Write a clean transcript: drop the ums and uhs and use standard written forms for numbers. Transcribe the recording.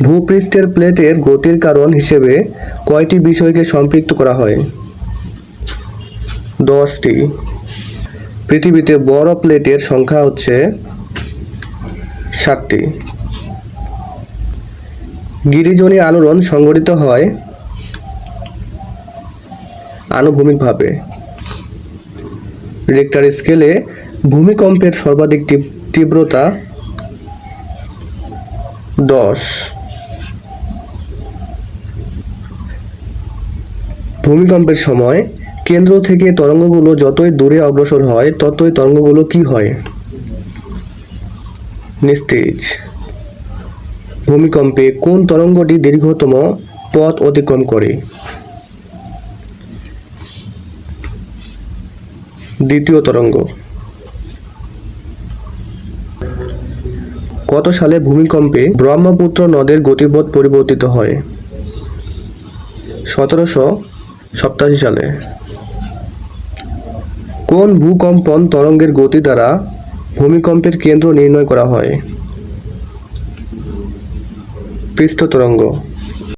ভূপৃষ্ঠের প্লেটের গতির কারণ হিসেবে কয়টি বিষয়কে সম্পৃক্ত করা হয়? 10টি। পৃথিবীতে বড় প্লেটের সংখ্যা হচ্ছে 7টি। গিরিজনী আলোড়ন সংঘটিত হয় আনুভূমিকভাবে। রিক্টার স্কেলে ভূমিকম্পের সর্বাধিক তীব্রতা 10। ভূমিকম্পের সময় কেন্দ্র থেকে তরঙ্গগুলো যতই দূরে অগ্রসর হয় ততই তরঙ্গগুলো কি হয়? নিস্তেজ। ভূমিকম্পে কোন তরঙ্গটি দীর্ঘতম পথ অতিক্রম করে? দ্বিতীয় তরঙ্গ। কত সালে ভূমিকম্পে ব্রহ্মপুত্র নদের গতিপথ পরিবর্তিত হয়? 1787 সালে। কোন ভূকম্পন তরঙ্গের গতি দ্বারা ভূমিকম্পের কেন্দ্র নির্ণয় করা হয়? পৃষ্ঠ তরঙ্গ।